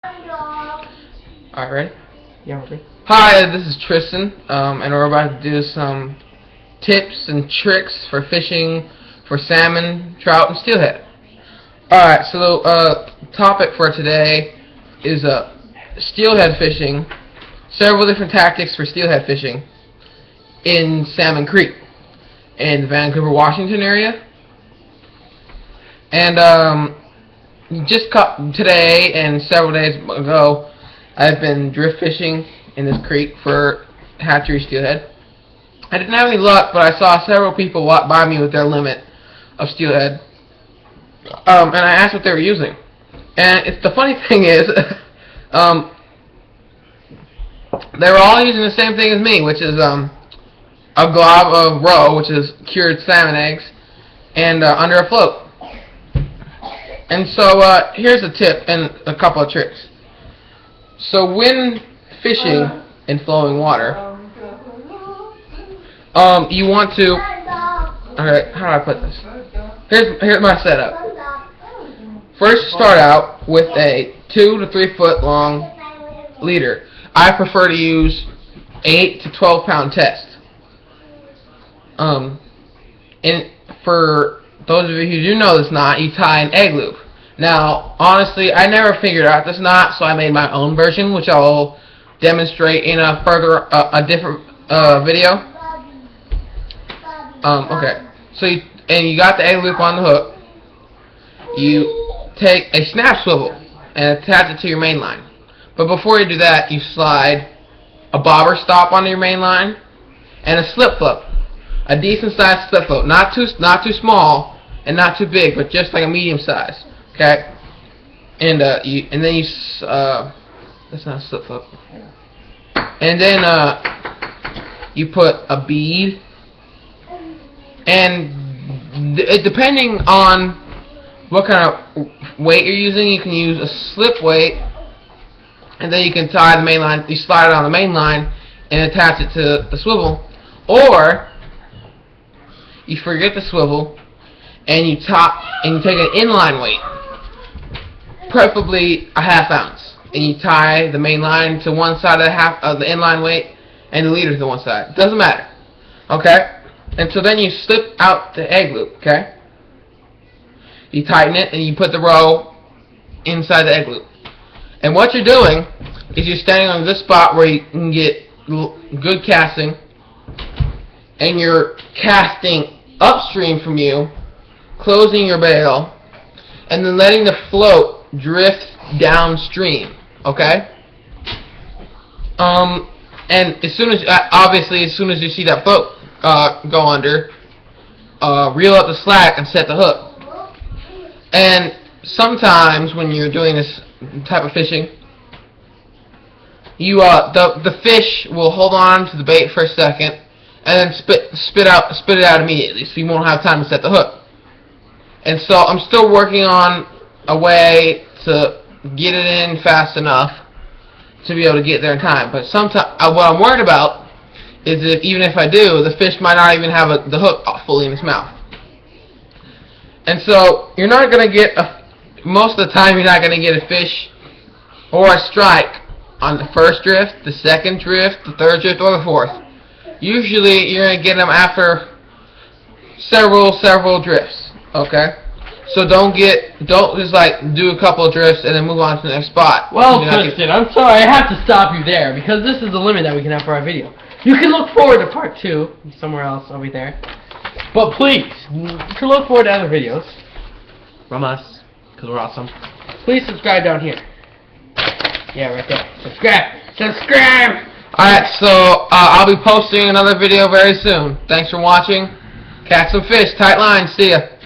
Alright, ready? Yeah, okay. Hi, this is Tristan, and we're about to do some tips and tricks for fishing for salmon, trout, and steelhead. Alright, so the topic for today is steelhead fishing, several different tactics for steelhead fishing in Salmon Creek in the Vancouver, Washington area. And just today and several days ago, I've been drift fishing in this creek for hatchery steelhead. I didn't have any luck, but I saw several people walk by me with their limit of steelhead, and I asked what they were using. And the funny thing is, they were all using the same thing as me, which is a glob of roe, which is cured salmon eggs, and under a float. And so here's a tip and a couple of tricks. So when fishing in flowing water, you want to. Okay, how do I put this? Here's my setup. First, start out with a 2 to 3 foot long leader. I prefer to use 8 to 12 pound test. And for those of you who do know this knot, you tie an egg loop. Now, honestly, I never figured out this knot, so I made my own version, which I'll demonstrate in a different video. Okay. So you got the egg loop on the hook. You take a snap swivel and attach it to your main line. But before you do that, you slide a bobber stop onto your main line and a slip float, a decent sized slip float, not too small and not too big, but just like a medium size. Okay, and then you that's not a slip float. And then you put a bead, and depending on what kind of weight you're using, you can use a slip weight, and then you can tie the main line. You slide it on the main line and attach it to the swivel, or you forget the swivel and you take an inline weight, preferably a ½ ounce, and you tie the main line to one side of the inline weight and the leader to one side. Doesn't matter. Okay? And so then you slip out the egg loop, okay? You tighten it and you put the roe inside the egg loop. And what you're doing is you're standing on this spot where you can get good casting, and you're casting upstream from you, closing your bail, and then letting the float drift downstream, okay? And as soon as you see that float go under, reel up the slack and set the hook. And sometimes when you're doing this type of fishing, the fish will hold on to the bait for a second and then spit it out immediately, so you won't have time to set the hook. And so I'm still working on a way to get it in fast enough to be able to get there in time. But sometimes, what I'm worried about is that even if I do, the fish might not even have the hook fully in its mouth. And so you're not going to get most of the time you're not going to get a fish or a strike on the first drift, the second drift, the third drift, or the fourth. Usually you're going to get them after several drifts. Okay? So don't just like do a couple of drifts and then move on to the next spot. Well, Tristan, I'm sorry, I have to stop you there because this is the limit that we can have for our video. You can look forward to part 2 somewhere else over there. But please, you can look forward to other videos from us because we're awesome. Please subscribe down here. Yeah, right there. Subscribe! Alright, so I'll be posting another video very soon. Thanks for watching. Catch some fish. Tight lines. See ya.